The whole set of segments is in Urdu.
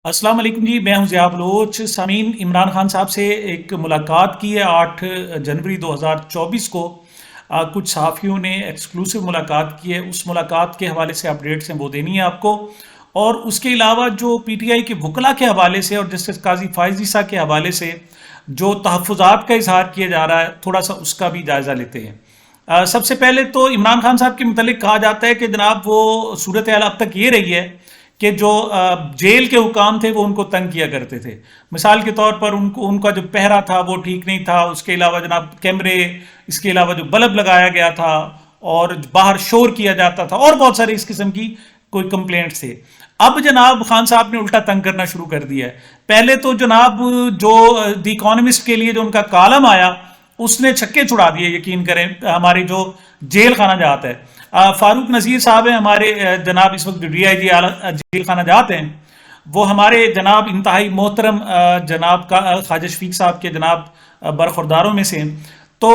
السلام علیکم جی، میں ہوں ضیاء بلوچ۔ سامعین، عمران خان صاحب سے ایک ملاقات کی ہے 8 جنوری 2024 کو۔ کچھ صحافیوں نے ایکسکلوسیو ملاقات کی ہے، اس ملاقات کے حوالے سے اپڈیٹس ہیں وہ دینی ہے آپ کو، اور اس کے علاوہ جو پی ٹی آئی کے وکلاء کے حوالے سے اور جسٹس قاضی فائز عیسیٰ کے حوالے سے جو تحفظات کا اظہار کیا جا رہا ہے، تھوڑا سا اس کا بھی جائزہ لیتے ہیں۔ سب سے پہلے تو عمران خان صاحب کے متعلق کہا جاتا ہے کہ جناب وہ صورتحال اب تک یہ رہی ہے کہ جو جیل کے حکام تھے وہ ان کو تنگ کیا کرتے تھے۔ مثال کے طور پر ان کا جو پہرا تھا وہ ٹھیک نہیں تھا، اس کے علاوہ جناب کیمرے، اس کے علاوہ جو بلب لگایا گیا تھا اور باہر شور کیا جاتا تھا، اور بہت سارے اس قسم کی کوئی کمپلینٹس تھے۔ اب جناب خان صاحب نے الٹا تنگ کرنا شروع کر دیا ہے۔ پہلے تو جناب جو دی اکانومسٹ کے لیے جو ان کا کالم آیا اس نے چھکے چھڑا دیے، یقین کریں، ہماری جو جیل خانہ جات ہے۔ فاروق نذیر صاحب ہیں ہمارے جناب اس وقت ڈی آئی جی جیل خانہ جات ہیں، وہ ہمارے جناب انتہائی محترم جناب خواجہ شفیق صاحب کے جناب برخورداروں میں سے ہیں۔ تو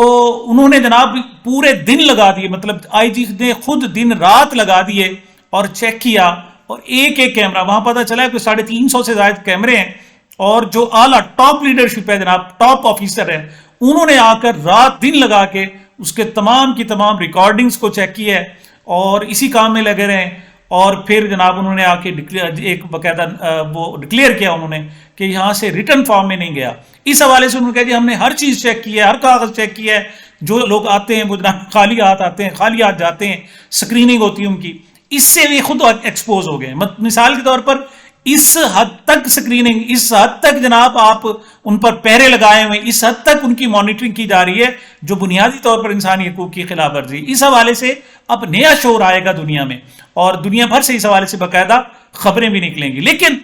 انہوں نے جناب پورے دن لگا دیے، مطلب آئی جی نے خود دن رات لگا دیے اور چیک کیا، اور ایک ایک کیمرہ وہاں پتہ چلا ہے کوئی 350 سے زائد کیمرے ہیں، اور جو اعلیٰ ٹاپ لیڈرشپ ہے جناب، ٹاپ آفیسر ہے، انہوں نے آ کر رات دن لگا کے اس کے تمام کی تمام ریکارڈنگز کو چیک کیا ہے اور اسی کام میں لگے رہے ہیں۔ اور پھر جناب انہوں نے آ کے ایک باقاعدہ وہ ڈکلیئر کیا انہوں نے کہ یہاں سے ریٹرن فارم میں نہیں گیا۔ اس حوالے سے انہوں نے کہا جی ہم نے ہر چیز چیک کی ہے، ہر کاغذ چیک کیا ہے، جو لوگ آتے ہیں وہ جناب خالی ہاتھ آتے ہیں، خالی ہاتھ جاتے ہیں، اسکریننگ ہوتی ہے ان کی۔ اس سے بھی خود ایکسپوز ہو گئے۔ مثال کے طور پر اس حد تک سکریننگ، اس حد تک جناب آپ ان پر پہرے لگائے ہوئے، اس حد تک ان کی مانیٹرنگ کی جا رہی ہے جو بنیادی طور پر انسانی حقوق کی خلاف ورزی۔ اس حوالے سے اب نیا شور آئے گا دنیا میں، اور دنیا بھر سے اس حوالے سے باقاعدہ خبریں بھی نکلیں گی۔ لیکن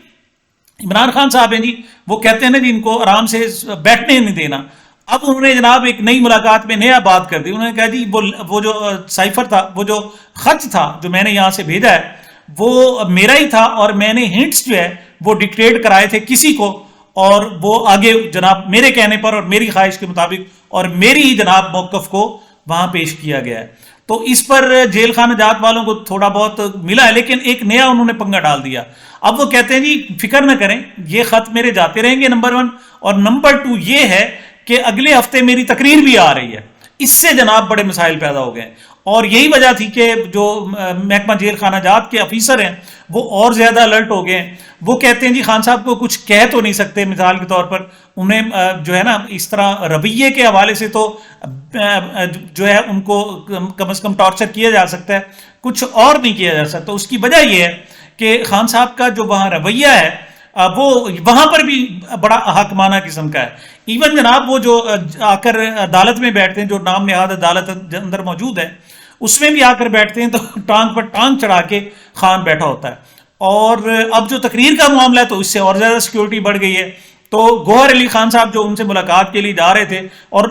عمران خان صاحب ہیں جی، وہ کہتے ہیں نا جی ان کو آرام سے بیٹھنے نہیں دینا۔ اب انہوں نے جناب ایک نئی ملاقات میں نیا بات کر دی۔ انہوں نے کہا جی وہ جو سائفر تھا، وہ جو خط تھا جو میں نے یہاں سے بھیجا ہے وہ میرا ہی تھا، اور میں نے ہنٹس جو ہے وہ ڈکٹیٹ کرائے تھے کسی کو، اور وہ آگے جناب میرے کہنے پر اور میری خواہش کے مطابق اور میری ہی جناب موقف کو وہاں پیش کیا گیا ہے۔ تو اس پر جیل خانہ جات والوں کو تھوڑا بہت ملا ہے، لیکن ایک نیا انہوں نے پنگا ڈال دیا۔ اب وہ کہتے ہیں جی فکر نہ کریں، یہ خط میرے جاتے رہیں گے، نمبر 1، اور نمبر 2 یہ ہے کہ اگلے ہفتے میری تقریر بھی آ رہی ہے۔ اس سے جناب بڑے مسائل پیدا ہو گئے، اور یہی وجہ تھی کہ جو محکمہ جیل خانہ جات کے افیسر ہیں وہ اور زیادہ الرٹ ہو گئے ہیں۔ وہ کہتے ہیں جی خان صاحب کو کچھ کہہ تو نہیں سکتے، مثال کے طور پر انہیں جو ہے نا اس طرح رویے کے حوالے سے تو جو ہے ان کو کم از کم ٹارچر کیا جا سکتا ہے، کچھ اور نہیں کیا جا سکتا۔ اس کی وجہ یہ ہے کہ خان صاحب کا جو وہاں رویہ ہے وہ وہاں پر بھی بڑا حاکمانہ قسم کا ہے۔ ایون جناب وہ جو آ کر عدالت میں بیٹھتے ہیں، جو نام نہاد عدالت اندر موجود ہے، اس میں بھی آ کر بیٹھتے ہیں تو ٹانگ پر ٹانگ چڑھا کے خان بیٹھا ہوتا ہے۔ اور اب جو تقریر کا معاملہ ہے تو اس سے اور زیادہ سیکیورٹی بڑھ گئی ہے۔ تو گوہر علی خان صاحب جو ان سے ملاقات کے لیے جا رہے تھے اور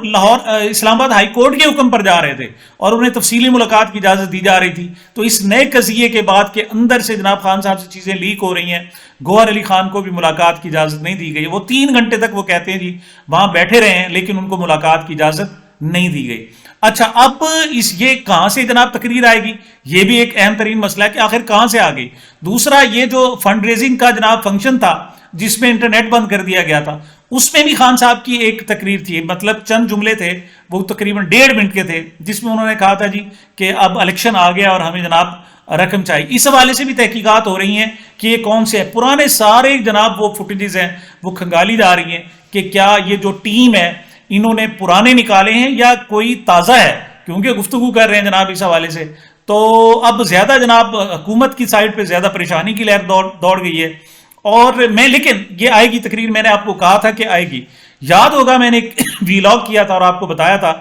اسلام آباد ہائی کورٹ کے حکم پر جا رہے تھے، اور انہیں تفصیلی ملاقات کی اجازت دی جا رہی تھی، تو اس نئے قضیے کے بعد کے اندر سے جناب خان صاحب سے چیزیں لیک ہو رہی ہیں۔ گوہر علی خان کو بھی ملاقات کی اجازت نہیں دی گئی۔ وہ 3 گھنٹے تک وہ کہتے ہیں جی وہاں بیٹھے رہے ہیں، لیکن ان کو ملاقات کی اجازت نہیں دی گئی۔ اچھا، اب یہ کہاں سے جناب تقریر آئے گی، یہ بھی ایک اہم ترین مسئلہ ہے کہ آخر کہاں سے آ گئی۔ دوسرا، یہ جو فنڈ ریزنگ کا جناب فنکشن تھا جس میں انٹرنیٹ بند کر دیا گیا تھا، اس میں بھی خان صاحب کی ایک تقریر تھی، مطلب چند جملے تھے، وہ تقریباً 1.5 منٹ کے تھے، جس میں انہوں نے کہا تھا جی کہ اب الیکشن آ گیا اور ہمیں جناب رقم چاہیے۔ اس حوالے سے بھی تحقیقات ہو رہی ہیں کہ یہ کون سے ہے۔ پرانے سارے جناب وہ فوٹیجز ہیں وہ کھنگالی جا رہی ہیں کہ کیا یہ جو ٹیم ہے انہوں نے پرانے نکالے ہیں یا کوئی تازہ ہے، کیونکہ گفتگو کر رہے ہیں جناب اس حوالے سے۔ تو اب زیادہ جناب حکومت کی سائڈ پہ زیادہ پریشانی کی لہر دوڑ گئی ہے، اور لیکن یہ آئے گی تقریر، میں نے آپ کو کہا تھا کہ آئے گی۔ یاد ہوگا میں نے ایک ویلاگ کیا تھا اور آپ کو بتایا تھا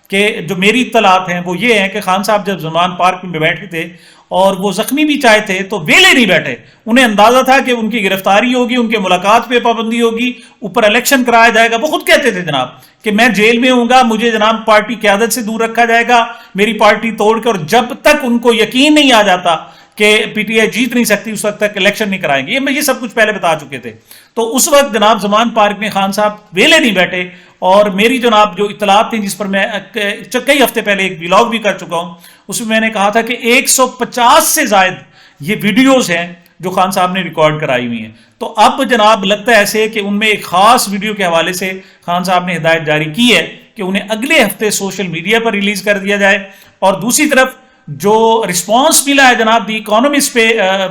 کہ جو میری اطلاعات ہیں وہ یہ ہیں کہ خان صاحب جب زمان پارک میں بیٹھے تھے اور وہ زخمی بھی چاہے تھے تو ویلے نہیں بیٹھے، انہیں اندازہ تھا کہ ان کی گرفتاری ہوگی، ان کے ملاقات پہ پابندی ہوگی، اوپر الیکشن کرایا جائے گا۔ وہ خود کہتے تھے جناب کہ میں جیل میں ہوں گا، مجھے جناب پارٹی قیادت سے دور رکھا جائے گا، میری پارٹی توڑ کے، اور جب تک ان کو یقین نہیں آ جاتا کہ پی ٹی آئی جیت نہیں سکتی اس وقت تک الیکشن نہیں کرائیں گے۔ یہ سب کچھ پہلے بتا چکے تھے۔ تو اس وقت جناب زمان پارک میں خان صاحب ویلے نہیں بیٹھے، اور میری جناب جو اطلاعات تھیں جس پر میں کئی ہفتے پہلے ایک ویلاگ بھی کر چکا ہوں، اس میں میں نے کہا تھا کہ 150 سے زائد یہ ویڈیوز ہیں جو خان صاحب نے ریکارڈ کرائی ہوئی ہیں. تو اب جناب لگتا ہے ایسے کہ ان میں ایک خاص ویڈیو کے حوالے سے خان صاحب نے ہدایت جاری کی ہے کہ انہیں اگلے ہفتے سوشل میڈیا پر ریلیز کر دیا جائے. اور دوسری طرف جو رسپانس ملا ہے جناب دی اکانومسٹ پہ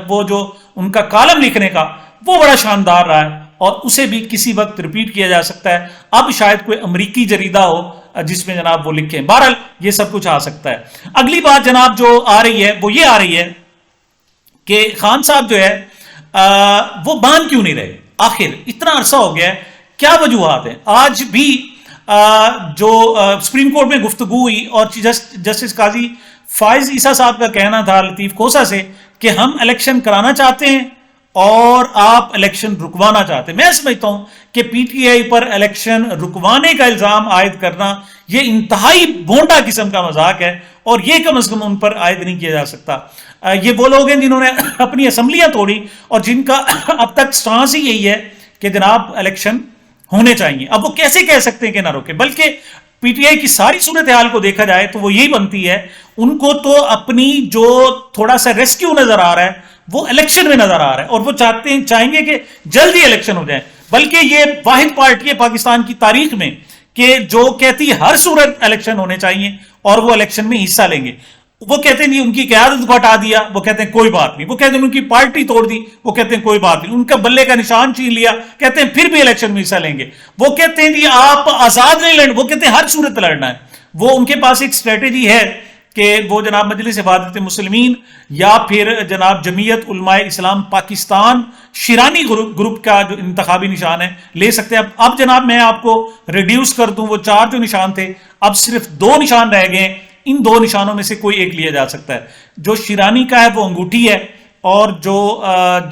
وہ جو ان کا کالم لکھنے کا وہ بڑا شاندار رہا ہے اور اسے بھی کسی وقت ریپیٹ کیا جا سکتا ہے. اب شاید کوئی امریکی جریدہ ہو جس میں جناب وہ لکھیں. بہرحال یہ سب کچھ آ سکتا ہے. اگلی بات جناب جو آ رہی ہے وہ یہ آ رہی ہے کہ خان صاحب جو ہے وہ مان کیوں نہیں رہے. آخر اتنا عرصہ ہو گیا ہے, کیا وجوہات ہیں؟ آج بھی جو سپریم کورٹ میں گفتگو ہوئی اور جسٹس قاضی فائز عیسیٰ صاحب کا کہنا تھا لطیف کوسا سے کہ ہم الیکشن کرانا چاہتے ہیں اور آپ الیکشن رکوانا چاہتے ہیں. میں سمجھتا ہوں کہ P T I per election رکوانے کا الزام عائد کرنا یہ انتہائی بونڈا قسم کا مذاق ہے اور یہ کم از کم ان پر عائد نہیں کیا جا سکتا. یہ وہ لوگ ہیں جنہوں نے اپنی اسمبلیاں توڑی اور جن کا اب تک سٹانس ہی یہی ہے کہ جناب الیکشن ہونے چاہیے. اب وہ کیسے کہہ سکتے ہیں کہ نہ روکے؟ بلکہ پی ٹی آئی کی ساری صورتحال کو دیکھا جائے تو وہ یہی بنتی ہے, ان کو تو اپنی جو تھوڑا سا ریسکیو نظر آ رہا ہے وہ الیکشن میں نظر آ رہا ہے اور وہ چاہیں گے کہ جلدی الیکشن ہو جائے. بلکہ یہ واحد پارٹی ہے پاکستان کی تاریخ میں کہ جو کہتی ہے ہر صورت الیکشن ہونے چاہیے اور وہ الیکشن میں حصہ لیں گے. وہ کہتے ہیں نہیں ان کی قیادت کو ہٹا دیا, وہ کہتے ہیں کوئی بات نہیں. وہ کہتے ہیں ان کی پارٹی توڑ دی, وہ کہتے ہیں کوئی بات نہیں. ان کا بلے کا نشان چھین لیا, کہتے ہیں پھر بھی الیکشن میں حصہ لیں گے. وہ کہتے ہیں جی آپ آزاد نہیں لڑنا, وہ کہتے ہیں ہر صورت لڑنا ہے. وہ ان کے پاس ایک اسٹریٹجی ہے کہ وہ جناب مجلس وحدت مسلمین یا پھر جناب جمعیت علماء اسلام پاکستان شیرانی گروپ کا جو انتخابی نشان ہے لے سکتے ہیں. اب جناب میں آپ کو ریڈیوس کر دوں, وہ 4 جو نشان تھے اب صرف 2 نشان رہ گئے. ان 2 نشانوں میں سے کوئی ایک لیا جا سکتا ہے. جو شیرانی کا ہے وہ انگوٹھی ہے اور جو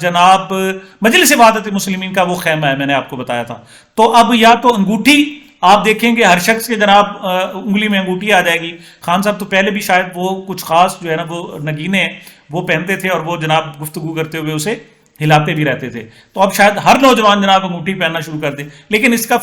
جناب مجلس وحدت مسلمین کا وہ خیمہ ہے, میں نے آپ کو بتایا تھا. تو اب یا تو انگوٹھی آپ دیکھیں گے ہر شخص کے جناب انگلی میں انگوٹھی آ جائے گی. خان صاحب تو پہلے بھی شاید وہ کچھ خاص جو ہے نا وہ نگینے وہ پہنتے تھے اور وہ جناب گفتگو کرتے ہوئے اسے ہلاتے بھی رہتے تھے. تو اب شاید ہر نوجوان جناب انگوٹھی پہننا شروع کر دے. لیکن اس کا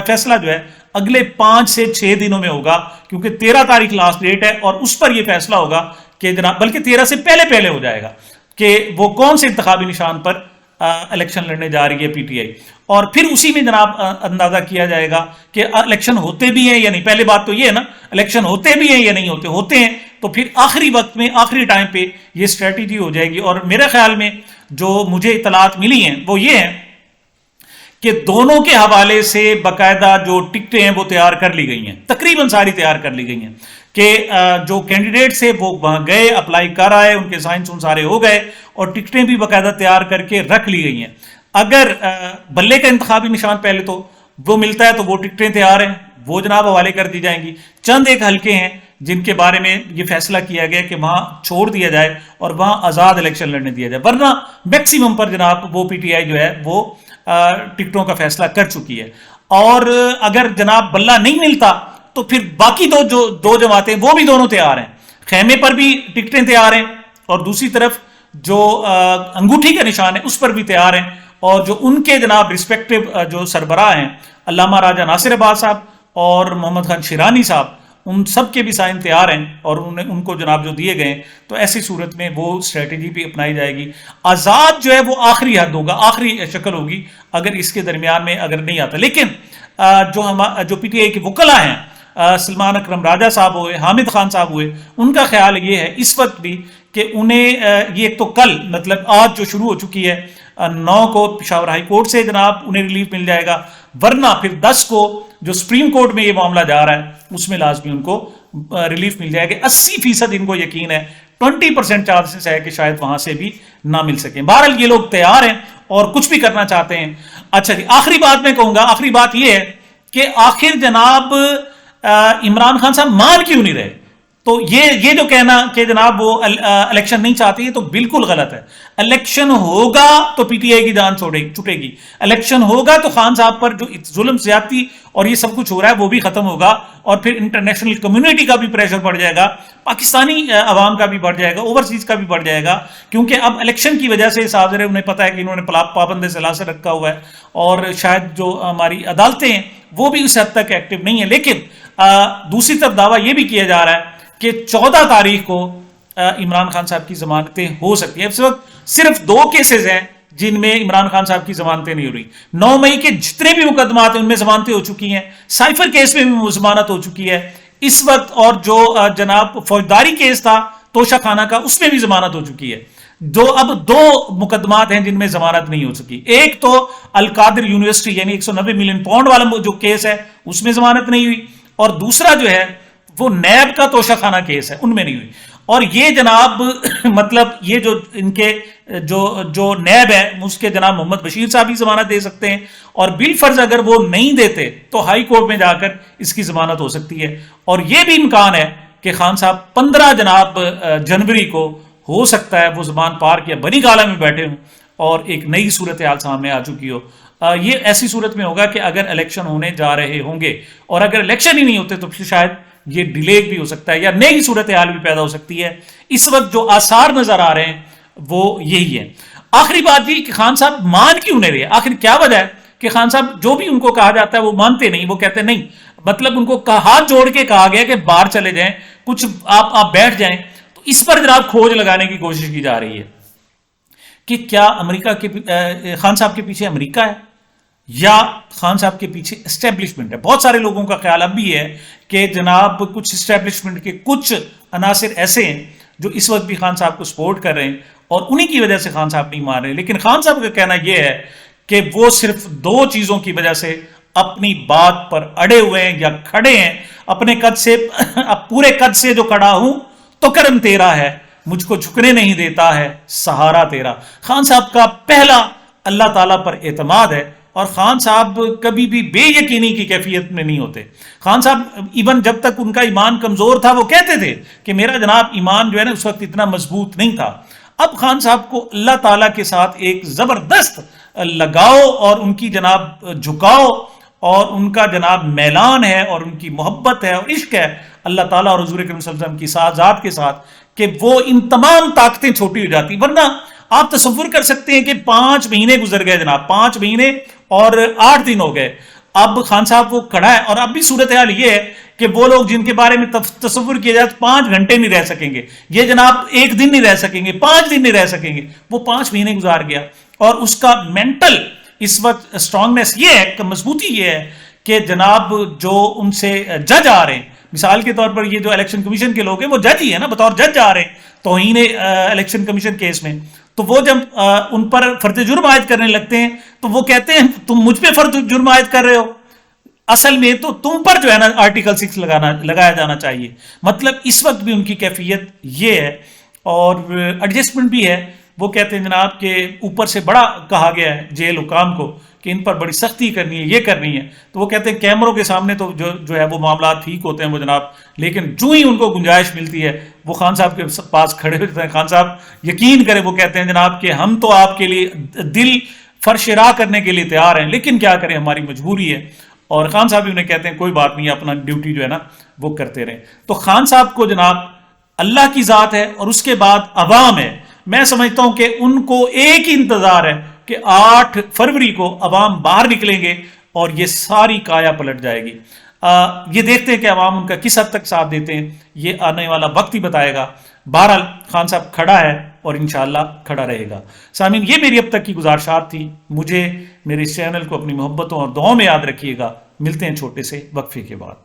فیصلہ جو ہے اگلے 5 سے 6 دنوں میں ہوگا کیونکہ 13 تاریخ لاسٹ ڈیٹ ہے اور اس پر یہ فیصلہ ہوگا کہ جناب بلکہ 13 سے پہلے ہو جائے گا کہ وہ کون سے انتخابی نشان پر الیکشن لڑنے جا رہی ہے پی ٹی آئی. اور پھر اسی میں جناب اندازہ کیا جائے گا کہ الیکشن ہوتے بھی ہیں یا نہیں. پہلے بات تو یہ ہے نا الیکشن ہوتے بھی ہیں یا نہیں ہوتے ہیں تو پھر آخری وقت میں آخری ٹائم پہ یہ اسٹریٹجی ہو جائے گی. اور میرے خیال میں جو مجھے اطلاعات ملی ہیں وہ یہ ہیں کہ دونوں کے حوالے سے باقاعدہ جو ٹکٹیں ہیں وہ تیار کر لی گئی ہیں, تقریباً ساری تیار کر لی گئی ہیں کہ جو کینڈیڈیٹ سے وہ وہاں گئے اپلائی کر آئے, ان کے سائنس ان سارے ہو گئے اور ٹکٹیں بھی باقاعدہ تیار کر کے رکھ لی گئی ہیں. اگر بلے کا انتخابی نشان پہلے تو وہ ملتا ہے تو وہ ٹکٹیں تیار ہیں, وہ جناب حوالے کر دی جائیں گی. چند ایک حلقے ہیں جن کے بارے میں یہ فیصلہ کیا گیا کہ وہاں چھوڑ دیا جائے اور وہاں آزاد الیکشن لڑنے دیا جائے, ورنہ میکسیمم پر جناب وہ پی ٹی آئی جو ہے وہ ٹکٹوں کا فیصلہ کر چکی ہے. اور اگر جناب بلہ نہیں ملتا تو پھر باقی دو جماعتیں وہ بھی دونوں تیار ہیں, خیمے پر بھی ٹکٹیں تیار ہیں اور دوسری طرف جو انگوٹھی کا نشان ہے اس پر بھی تیار ہیں. اور جو ان کے جناب ریسپیکٹو جو سربراہ ہیں علامہ راجہ ناصر عباس صاحب اور محمد خان شیرانی صاحب, ان سب کے بھی سائن تیار ہیں اور ان کو جناب جو دیے گئے. تو ایسی صورت میں وہ اسٹریٹجی بھی اپنائی جائے گی. آزاد جو ہے وہ آخری حد ہوگا, آخری شکل ہوگی اگر اس کے درمیان میں اگر نہیں آتا. لیکن جو پی ٹی آئی کے وکلا ہیں سلمان اکرم راجہ صاحب ہوئے, حامد خان صاحب ہوئے, ان کا خیال یہ ہے اس وقت بھی کہ انہیں یہ ایک تو کل مطلب آج جو شروع ہو چکی ہے 9 کو پشاور ہائی کورٹ سے جناب انہیں ریلیف مل جائے گا, ورنہ پھر 10 کو جو سپریم کورٹ میں یہ معاملہ جا رہا ہے اس میں لازمی ان کو ریلیف مل جائے گا. 80% ان کو یقین ہے, 20% چانسز ہے کہ شاید وہاں سے بھی نہ مل سکیں. بہرحال یہ لوگ تیار ہیں اور کچھ بھی کرنا چاہتے ہیں. اچھا جی, آخری بات میں کہوں گا, آخری بات یہ ہے کہ آخر جناب عمران خان صاحب مان کیوں نہیں رہے. تو یہ جو کہنا کہ جناب وہ الیکشن نہیں چاہتی ہے تو بالکل غلط ہے. الیکشن ہوگا تو پی ٹی آئی کی جان چھوٹے گی, الیکشن ہوگا تو خان صاحب پر جو ظلم زیادتی اور یہ سب کچھ ہو رہا ہے وہ بھی ختم ہوگا اور پھر انٹرنیشنل کمیونٹی کا بھی پریشر بڑھ جائے گا, پاکستانی عوام کا بھی بڑھ جائے گا, اوورسیز کا بھی بڑھ جائے گا. کیونکہ اب الیکشن کی وجہ سے صادر ہے, انہیں پتہ ہے کہ انہوں نے پابند ثلاثت رکھا ہوا ہے اور شاید جو ہماری عدالتیں ہیں وہ بھی اس حد تک ایکٹیو نہیں ہیں. لیکن دوسری طرف دعویٰ یہ بھی کیا جا رہا ہے کہ 14 تاریخ کو عمران خان صاحب کی ضمانتیں ہو سکتی ہیں. اس وقت صرف 2 کیسز ہیں جن میں عمران خان صاحب کی ضمانتیں نہیں ہو رہی. 9 مئی کے جتنے بھی مقدمات ہیں ان میں ضمانتیں ہو چکی ہیں. سائفر کیس میں بھی ضمانت ہو چکی ہے اس وقت, اور جو جناب فوجداری کیس تھا توشہ خانہ کا, اس میں بھی ضمانت ہو چکی ہے. اب 2 مقدمات ہیں جن میں ضمانت نہیں ہو سکی. ایک تو القادر یونیورسٹی یعنی 190 ملین پاؤنڈ والا جو کیس ہے اس میں ضمانت نہیں ہوئی, اور دوسرا جو ہے وہ نیب کا توشہ خانہ کیس ہے, ان میں نہیں ہوئی. اور یہ جناب مطلب یہ جو ان کے جو نیب ہے اس کے جناب محمد بشیر صاحب ہی ضمانت دے سکتے ہیں, اور بالفرض اگر وہ نہیں دیتے تو ہائی کورٹ میں جا کر اس کی ضمانت ہو سکتی ہے. اور یہ بھی امکان ہے کہ خان صاحب 15 جناب جنوری کو ہو سکتا ہے وہ زبان پار کیا بری گالہ میں بیٹھے ہوں اور ایک نئی صورتحال سامنے آ چکی ہو. یہ ایسی صورت میں ہوگا کہ اگر الیکشن ہونے جا رہے ہوں گے, اور اگر الیکشن ہی نہیں ہوتے تو پھر شاید یہ ڈیلے بھی ہو سکتا ہے یا نئی صورتحال بھی پیدا ہو سکتی ہے. اس وقت جو آثار نظر آ رہے ہیں وہ یہی ہے. آخری بات یہ کہ خان صاحب مان کیوں نہیں رہے, آخر کیا وجہ ہے کہ خان صاحب جو بھی ان کو کہا جاتا ہے وہ مانتے نہیں, وہ کہتے نہیں, مطلب ان کو ہاتھ جوڑ کے کہا گیا کہ باہر چلے جائیں, کچھ آپ بیٹھ جائیں. تو اس پر جناب کھوج لگانے کی کوشش کی جا رہی ہے کہ کیا امریکہ کے خان صاحب کے پیچھے امریکہ ہے یا خان صاحب کے پیچھے اسٹیبلشمنٹ ہے. بہت سارے لوگوں کا خیال اب بھی ہے کہ جناب کچھ اسٹیبلشمنٹ کے کچھ عناصر ایسے ہیں جو اس وقت بھی خان صاحب کو سپورٹ کر رہے ہیں اور انہی کی وجہ سے خان صاحب نہیں مان رہے. لیکن خان صاحب کا کہنا یہ ہے کہ وہ صرف 2 چیزوں کی وجہ سے اپنی بات پر اڑے ہوئے ہیں یا کھڑے ہیں. اپنے قد سے, پورے قد سے جو کھڑا ہوں تو کرم تیرا ہے, مجھ کو جھکنے نہیں دیتا ہے سہارا تیرا. خان صاحب کا پہلا اللہ تعالیٰ پر اعتماد ہے, اور خان صاحب کبھی بھی بے یقینی کی کیفیت میں نہیں ہوتے. خان صاحب ایون جب تک ان کا ایمان کمزور تھا وہ کہتے تھے کہ میرا جناب ایمان جو ہے نا اس وقت اتنا مضبوط نہیں تھا. اب خان صاحب کو اللہ تعالیٰ کے ساتھ ایک زبردست لگاؤ اور ان کی جناب جھکاؤ اور ان کا جناب میلان ہے اور ان کی محبت ہے اور عشق ہے اللہ تعالیٰ اور حضور اکرم صلی اللہ علیہ وسلم کی ذات کے ساتھ, کہ وہ ان تمام طاقتیں چھوٹی ہو جاتی. ورنہ آپ تصور کر سکتے ہیں کہ 5 مہینے گزر گئے جناب, 5 مہینے اور 8 دن ہو گئے. اب خان صاحب وہ کھڑا ہے, اور اب بھی صورتحال یہ ہے کہ وہ لوگ جن کے بارے میں تصور کیا جائے 5 گھنٹے نہیں رہ سکیں گے, یہ جناب 1 دن نہیں رہ سکیں گے, 5 دن نہیں رہ سکیں گے. وہ 5 مہینے گزار گیا, اور اس کا مینٹل اس وقت اسٹرانگنیس یہ ہے, مضبوطی یہ ہے کہ جناب جو ان سے جج آ رہے ہیں, مثال کے طور پر یہ جو الیکشن کمیشن کے لوگ ہیں وہ جج ہی ہے نا, بطور جج آ رہے ہیں توہین الیکشن کمیشن کیس میں, تو وہ جب ان پر فرد جرم عائد کرنے لگتے ہیں تو وہ کہتے ہیں تم مجھ پہ فرد جرم عائد کر رہے ہو, اصل میں تو تم پر جو ہے نا آرٹیکل 6 لگایا جانا چاہیے. مطلب اس وقت بھی ان کی کیفیت یہ ہے, اور ایڈجسٹمنٹ بھی ہے. وہ کہتے ہیں جناب کہ اوپر سے بڑا کہا گیا ہے جیل حکام کو کہ ان پر بڑی سختی کرنی ہے, یہ کرنی ہے. تو وہ کہتے ہیں کیمروں کے سامنے تو جو ہے وہ معاملات ٹھیک ہوتے ہیں وہ جناب, لیکن جو ہی ان کو گنجائش ملتی ہے وہ خان صاحب کے پاس کھڑے ہوتے ہیں. خان صاحب یقین کریں وہ کہتے ہیں جناب کہ ہم تو آپ کے لیے دل فرش راہ کرنے کے لیے تیار ہیں, لیکن کیا کریں ہماری مجبوری ہے. اور خان صاحب بھی انہیں کہتے ہیں کوئی بات نہیں, اپنا ڈیوٹی جو ہے نا وہ کرتے رہیں. تو خان صاحب کو جناب اللہ کی ذات ہے اور اس کے بعد عوام ہے. میں سمجھتا ہوں کہ ان کو ایک ہی انتظار ہے کہ 8 فروری کو عوام باہر نکلیں گے اور یہ ساری کایا پلٹ جائے گی. یہ دیکھتے ہیں کہ عوام ان کا کس حد تک ساتھ دیتے ہیں, یہ آنے والا وقت ہی بتائے گا. بہرحال خان صاحب کھڑا ہے اور انشاءاللہ کھڑا رہے گا. سامعین, یہ میری اب تک کی گزارشات تھی. مجھے میرے اس چینل کو اپنی محبتوں اور دعاؤں میں یاد رکھیے گا. ملتے ہیں چھوٹے سے وقفے کے بعد.